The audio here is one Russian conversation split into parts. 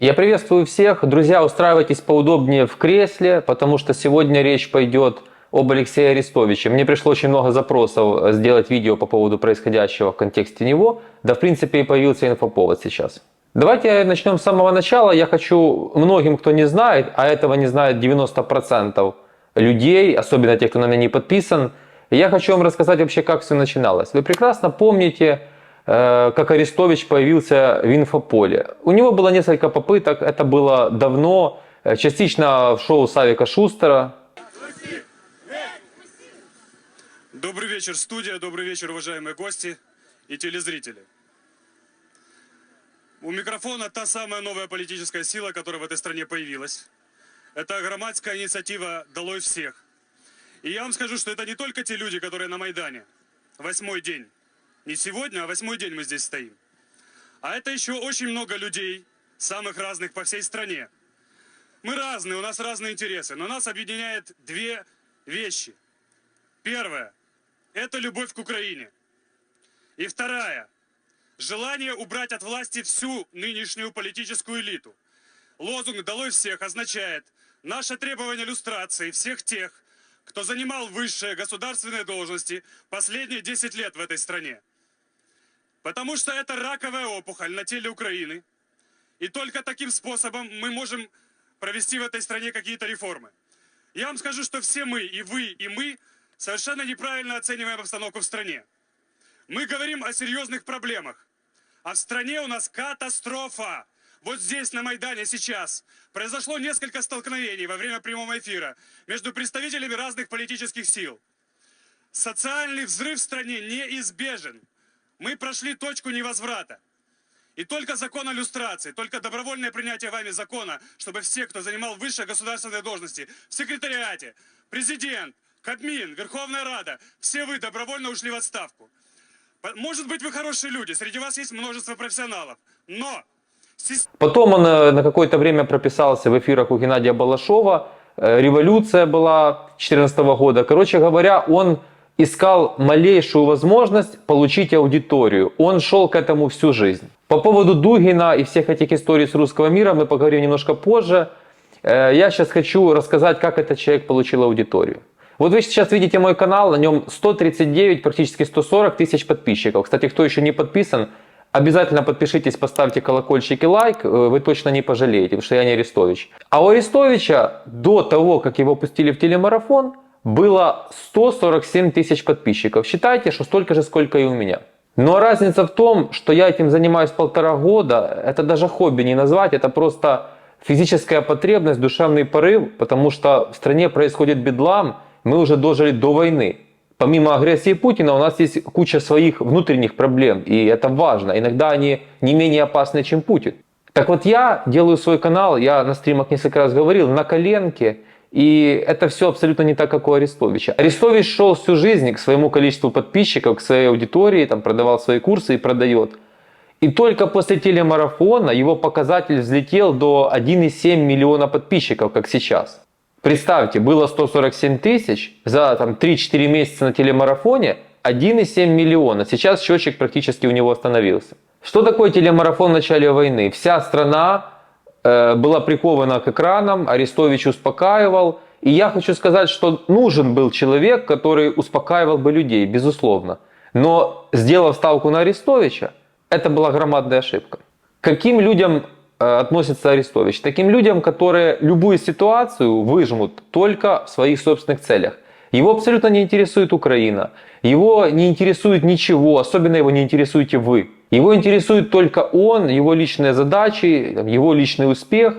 Я приветствую всех. Друзья, устраивайтесь поудобнее в кресле, потому что сегодня речь пойдет об Алексее Арестовиче. Мне пришло очень много запросов сделать видео по поводу происходящего в контексте него. Да, в принципе, и появился инфоповод сейчас. Давайте начнем с самого начала. Я хочу многим, кто не знает, а этого не знает 90% людей, особенно тех, кто на меня не подписан, я хочу вам рассказать вообще, как все начиналось. Вы прекрасно помните, как Арестович появился в инфополе. У него было несколько попыток, это было давно, частично в шоу Савика Шустера. Добрый вечер, студия, добрый вечер, уважаемые гости и телезрители. У микрофона та самая новая политическая сила, которая в этой стране появилась. Это громадская инициатива «Долой всех». И я вам скажу, что это не только те люди, которые на Майдане. 8-й день. Не сегодня, а 8-й день мы здесь стоим. А это еще очень много людей, самых разных по всей стране. Мы разные, у нас разные интересы, но нас объединяет две вещи. Первое – это любовь к Украине. И вторая – желание убрать от власти всю нынешнюю политическую элиту. Лозунг «Долой всех» означает наше требование люстрации всех тех, кто занимал высшие государственные должности последние 10 лет в этой стране. Потому что это раковая опухоль на теле Украины. И только таким способом мы можем провести в этой стране какие-то реформы. Я вам скажу, что все мы, и вы, и мы, совершенно неправильно оцениваем обстановку в стране. Мы говорим о серьезных проблемах. А в стране у нас катастрофа. Вот здесь, на Майдане, сейчас, произошло несколько столкновений во время прямого эфира между представителями разных политических сил. Социальный взрыв в стране неизбежен. Мы прошли точку невозврата. И только закон о люстрации, только добровольное принятие вами закона, чтобы все, кто занимал высшие государственные должности в секретариате, президент, Кабмин, Верховная Рада, все вы добровольно ушли в отставку. Может быть, вы хорошие люди, среди вас есть множество профессионалов, но... Потом он на какое-то время прописался в эфирах у Геннадия Балашова. Революция была 2014 года. Короче говоря, он искал малейшую возможность получить аудиторию. Он шел к этому всю жизнь. По поводу Дугина и всех этих историй с русского мира мы поговорим немножко позже. Я сейчас хочу рассказать, как этот человек получил аудиторию. Вот вы сейчас видите мой канал, на нем 139, практически 140 тысяч подписчиков. Кстати, кто еще не подписан, обязательно подпишитесь, поставьте колокольчик и лайк, вы точно не пожалеете, потому что я не Арестович. А у Арестовича до того, как его пустили в телемарафон, было 147 тысяч подписчиков. Считайте, что столько же, сколько и у меня. Но разница в том, что я этим занимаюсь 1,5 года, это даже хобби не назвать, это просто физическая потребность, душевный порыв, потому что в стране происходит бедлам, мы уже дожили до войны. Помимо агрессии Путина у нас есть куча своих внутренних проблем, и это важно. Иногда они не менее опасны, чем Путин. Так вот, я делаю свой канал, я на стримах несколько раз говорил, на коленке, и это все абсолютно не так, как у Арестовича. Арестович шел всю жизнь к своему количеству подписчиков, к своей аудитории, там, продавал свои курсы и продает. И только после телемарафона его показатель взлетел до 1,7 миллиона подписчиков, как сейчас. Представьте, было 147 тысяч, за 3-4 месяца на телемарафоне 1,7 миллиона. Сейчас счетчик практически у него остановился. Что такое телемарафон в начале войны? Вся страна была прикована к экранам, Арестович успокаивал. И я хочу сказать, что нужен был человек, который успокаивал бы людей, безусловно. Но сделав ставку на Арестовича, это была громадная ошибка. К каким людям относится Арестович? Таким людям, которые любую ситуацию выжмут только в своих собственных целях. Его абсолютно не интересует Украина, его не интересует ничего, особенно его не интересуете вы. Его интересует только он, его личные задачи, его личный успех.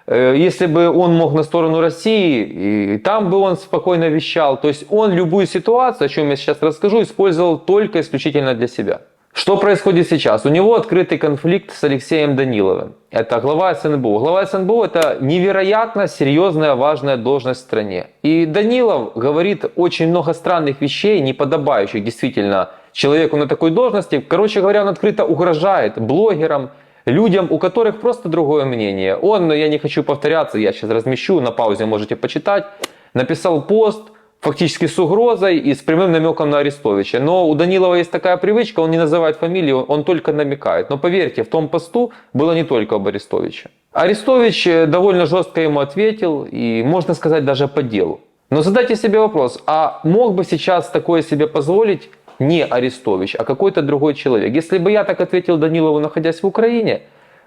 Если бы он мог на сторону России, и там бы он спокойно вещал. То есть он любую ситуацию, о чем я сейчас расскажу, использовал только исключительно для себя. Что происходит сейчас? У него открытый конфликт с Алексеем Даниловым. Это глава СНБО. Глава СНБО – это невероятно серьезная, важная должность в стране. И Данилов говорит очень много странных вещей, неподобающих действительно человеку на такой должности. Короче говоря, он открыто угрожает блогерам, людям, у которых просто другое мнение. Он, я не хочу повторяться, я сейчас размещу, на паузе можете почитать, написал пост, фактически с угрозой и с прямым намеком на Арестовича. Но у Данилова есть такая привычка, он не называет фамилию, он только намекает. Но поверьте, в том посту было не только об Арестовиче. Арестович довольно жестко ему ответил, и, можно сказать, даже по делу. Но задайте себе вопрос, а мог бы сейчас такое себе позволить не Арестович, а какой-то другой человек? Если бы я так ответил Данилову, находясь в Украине,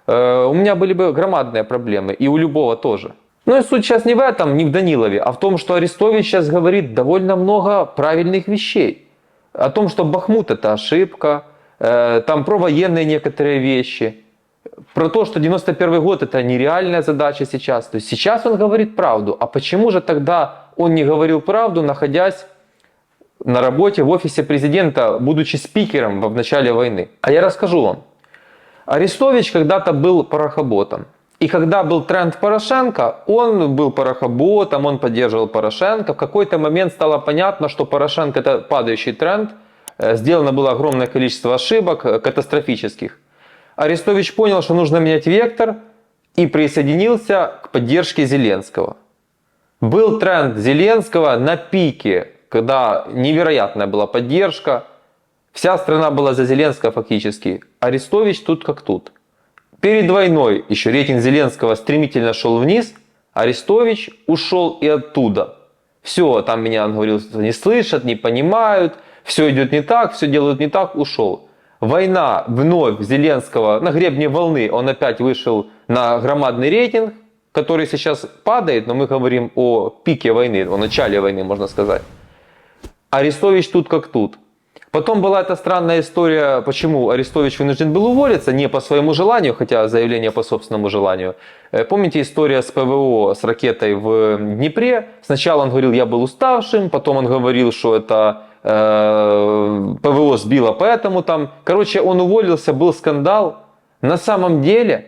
у меня были бы громадные проблемы, и у любого тоже. Но и суть сейчас не в этом, не в Данилове, а в том, что Арестович сейчас говорит довольно много правильных вещей. О том, что Бахмут это ошибка, там про военные некоторые вещи, про то, что 91 год это нереальная задача сейчас. То есть сейчас он говорит правду. А почему же тогда он не говорил правду, находясь на работе в офисе президента, будучи спикером в начале войны? А я расскажу вам. Арестович когда-то был порохоботом. И когда был тренд Порошенко, он был порохоботом, он поддерживал Порошенко. В какой-то момент стало понятно, что Порошенко это падающий тренд. Сделано было огромное количество ошибок, катастрофических. Арестович понял, что нужно менять вектор и присоединился к поддержке Зеленского. Был тренд Зеленского на пике, когда невероятная была поддержка. Вся страна была за Зеленского фактически. Арестович тут как тут. Перед войной еще рейтинг Зеленского стремительно шел вниз. Арестович ушел и оттуда. Все, там меня, он говорил, не слышат, не понимают. Все идет не так, все делают не так, ушел. Война вновь Зеленского на гребне волны, он опять вышел на громадный рейтинг, который сейчас падает, но мы говорим о пике войны, о начале войны, можно сказать. Арестович тут как тут. Потом была эта странная история, почему Арестович вынужден был уволиться, не по своему желанию, хотя заявление по собственному желанию. Помните история с ПВО, с ракетой в Днепре? Сначала он говорил, я был уставшим, потом он говорил, что это ПВО сбило, поэтому там... Короче, он уволился, был скандал. На самом деле,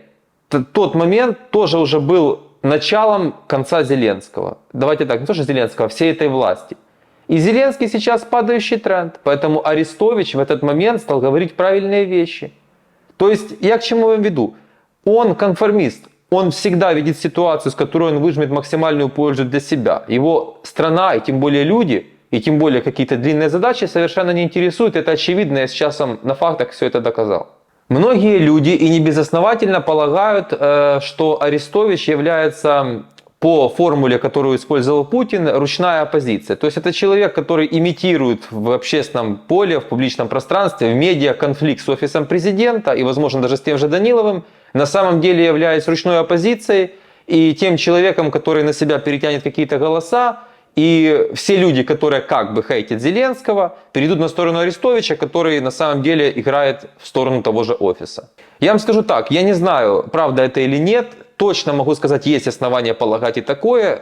тот момент тоже уже был началом конца Зеленского. Давайте так, не то что Зеленского, а всей этой власти. И Зеленский сейчас падающий тренд. Поэтому Арестович в этот момент стал говорить правильные вещи. То есть, я к чему вам веду? Он конформист. Он всегда видит ситуацию, с которой он выжмет максимальную пользу для себя. Его страна, и тем более люди, и тем более какие-то длинные задачи совершенно не интересуют. Это очевидно, я сейчас вам на фактах все это доказал. Многие люди, и не безосновательно, полагают, что Арестович является... по формуле, которую использовал Путин, ручная оппозиция. То есть это человек, который имитирует в общественном поле, в публичном пространстве, в медиа конфликт с офисом президента и, возможно, даже с тем же Даниловым, на самом деле являясь ручной оппозицией и тем человеком, который на себя перетянет какие-то голоса, и все люди, которые как бы хейтят Зеленского, перейдут на сторону Арестовича, который на самом деле играет в сторону того же офиса. Я вам скажу так, я не знаю, правда это или нет, точно могу сказать, есть основания полагать и такое.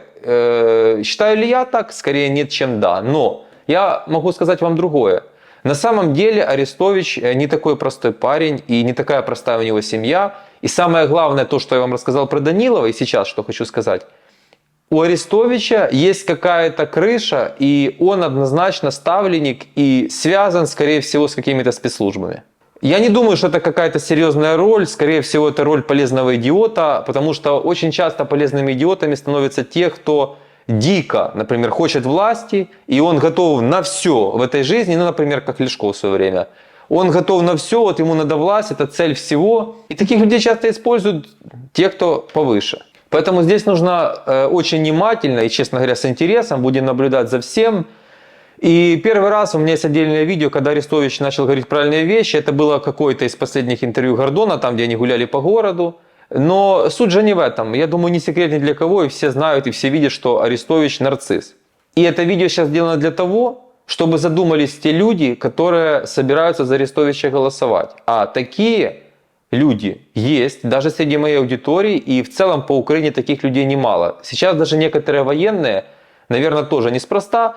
Считаю ли я так? Скорее нет, чем да. Но я могу сказать вам другое. На самом деле Арестович не такой простой парень и не такая простая у него семья. И самое главное, то, что я вам рассказал про Данилова, и сейчас что хочу сказать. У Арестовича есть какая-то крыша, и он однозначно ставленник и связан, скорее всего, с какими-то спецслужбами. Я не думаю, что это какая-то серьезная роль, скорее всего, это роль полезного идиота, потому что очень часто полезными идиотами становятся те, кто дико, например, хочет власти, и он готов на все в этой жизни, ну, например, как Лешко в свое время. Он готов на все, вот ему надо власть, это цель всего. И таких людей часто используют те, кто повыше. Поэтому здесь нужно очень внимательно и, честно говоря, с интересом будем наблюдать за всем. И первый раз у меня есть отдельное видео, когда Арестович начал говорить правильные вещи. Это было какое-то из последних интервью Гордона, там, где они гуляли по городу. Но суть же не в этом. Я думаю, не секрет ни для кого, и все знают, и все видят, что Арестович нарцисс. И это видео сейчас сделано для того, чтобы задумались те люди, которые собираются за Арестовича голосовать. А такие люди есть, даже среди моей аудитории, и в целом по Украине таких людей немало. Сейчас даже некоторые военные, наверное, тоже неспроста,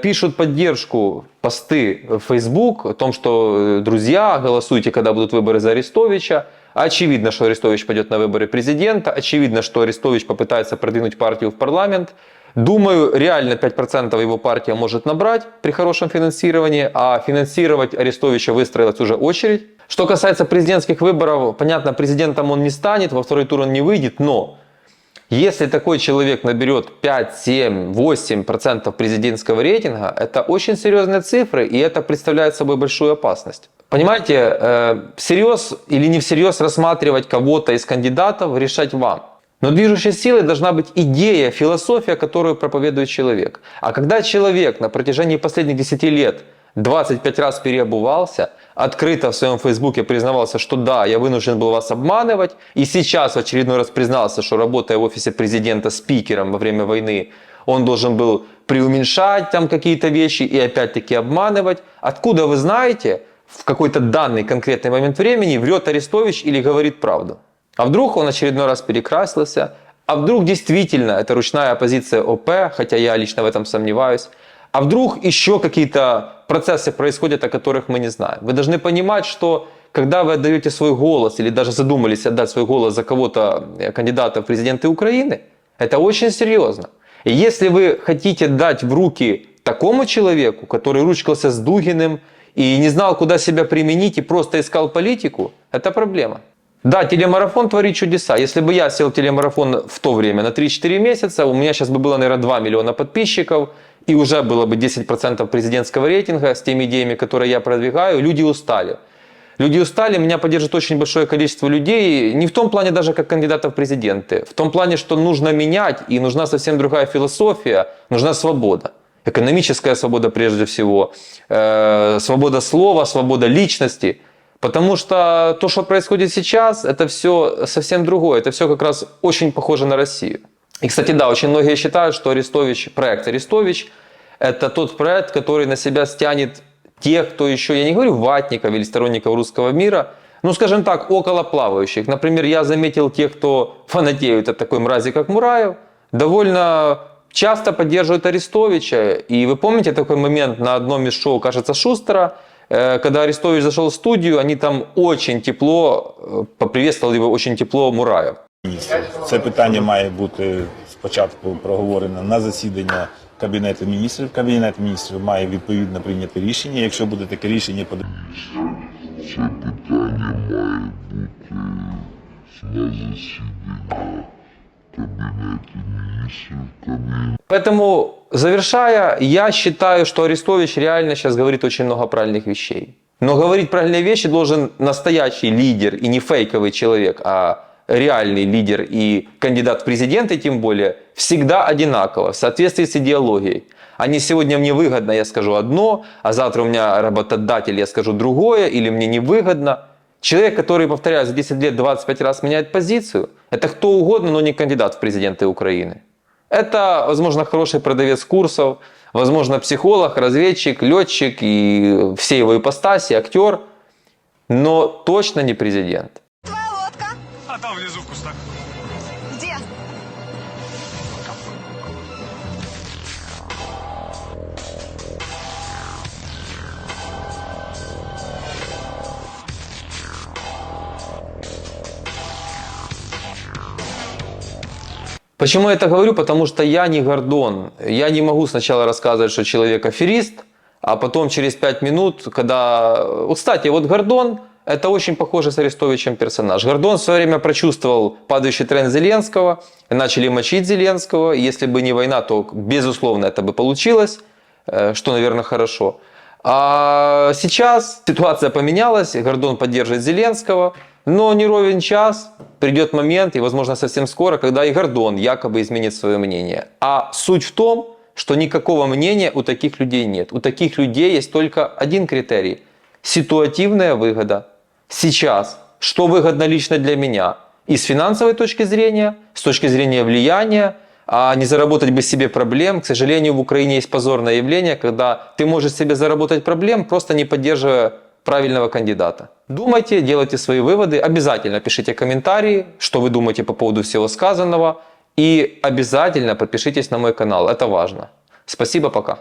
пишут поддержку, посты в Facebook о том, что друзья, голосуйте, когда будут выборы за Арестовича. Очевидно, что Арестович пойдет на выборы президента. Очевидно, что Арестович попытается продвинуть партию в парламент. Думаю, реально 5% его партия может набрать при хорошем финансировании, а финансировать Арестовича выстроилась уже очередь. Что касается президентских выборов, понятно, президентом он не станет, во второй тур он не выйдет, но если такой человек наберет 5, 7, 8% президентского рейтинга, это очень серьезные цифры, и это представляет собой большую опасность. Понимаете, всерьез или не всерьез рассматривать кого-то из кандидатов решать вам. Но движущей силой должна быть идея, философия, которую проповедует человек. А когда человек на протяжении последних 10 лет 25 раз переобувался, открыто в своем фейсбуке признавался, что да, я вынужден был вас обманывать, и сейчас в очередной раз признался, что работая в офисе президента спикером во время войны, он должен был преуменьшать там какие-то вещи и опять-таки обманывать. Откуда вы знаете, в какой-то данный конкретный момент времени врет Арестович или говорит правду? А вдруг он очередной раз перекрасился? А вдруг действительно это ручная оппозиция ОП, хотя я лично в этом сомневаюсь? А вдруг еще какие-то процессы происходят, о которых мы не знаем? Вы должны понимать, что когда вы отдаете свой голос или даже задумались отдать свой голос за кого-то, кандидата в президенты Украины, это очень серьезно. И если вы хотите дать в руки такому человеку, который ручкался с Дугиным и не знал, куда себя применить и просто искал политику, это проблема. Да, телемарафон творит чудеса. Если бы я сел в телемарафон в то время на 3-4 месяца, у меня сейчас бы было, наверное, 2 миллиона подписчиков, и уже было бы 10% президентского рейтинга с теми идеями, которые я продвигаю. Люди устали. Люди устали, меня поддержит очень большое количество людей, не в том плане даже как кандидатов в президенты, в том плане, что нужно менять, и нужна совсем другая философия, нужна свобода. Экономическая свобода прежде всего, свобода слова, свобода личности. Потому что то, что происходит сейчас, это все совсем другое. Это все как раз очень похоже на Россию. И, кстати, да, очень многие считают, что проект Арестович – это тот проект, который на себя стянет тех, кто еще, я не говорю ватников или сторонников русского мира, ну, скажем так, околоплавающих. Например, я заметил тех, кто фанатеют от такой мрази, как Мураев, довольно часто поддерживают Арестовича. И вы помните такой момент на одном из шоу, кажется, Шустера, когда Арестович зашел в студию, они там очень тепло, поприветствовали его очень тепло Мураев. Це питання має бути спочатку проговорено на засідання Кабінету міністрів. Кабінет міністрів має відповідно прийняти рішення. Якщо буде таке рішення, Це питання має бути на засідання Кабінету міністрів. Поэтому, завершая, я считаю, что Арестович реально сейчас говорит очень много правильных вещей. Но говорить правильные вещи должен настоящий лидер и не фейковый человек, а реальный лидер и кандидат в президенты, тем более, всегда одинаково, в соответствии с идеологией. А не сегодня мне выгодно, я скажу одно, а завтра у меня работодатель, я скажу другое, или мне невыгодно. Человек, который, повторяю, за 10 лет 25 раз меняет позицию, это кто угодно, но не кандидат в президенты Украины. Это, возможно, хороший продавец курсов, возможно, психолог, разведчик, летчик и все его ипостаси, актер, но точно не президент. Твоя лодка? А там внизу в кустах. Где? Почему я это говорю? Потому что я не Гордон. Я не могу сначала рассказывать, что человек аферист, а потом через 5 минут, когда... Вот, кстати, вот Гордон – это очень похожий с Арестовичем персонаж. Гордон в свое время прочувствовал падающий тренд Зеленского, начали мочить Зеленского. Если бы не война, то, безусловно, это бы получилось, что, наверное, хорошо. А сейчас ситуация поменялась, Гордон поддерживает Зеленского, но не ровен час придет момент, и, возможно, совсем скоро, когда и Гордон якобы изменит свое мнение. А суть в том, что никакого мнения у таких людей нет. У таких людей есть только один критерий – ситуативная выгода. Сейчас, что выгодно лично для меня? И с финансовой точки зрения, с точки зрения влияния, а не заработать без себе проблем. К сожалению, в Украине есть позорное явление, когда ты можешь себе заработать проблем, просто не поддерживая правильного кандидата. Думайте, делайте свои выводы, обязательно пишите комментарии, что вы думаете по поводу всего сказанного, и обязательно подпишитесь на мой канал, это важно. Спасибо, пока.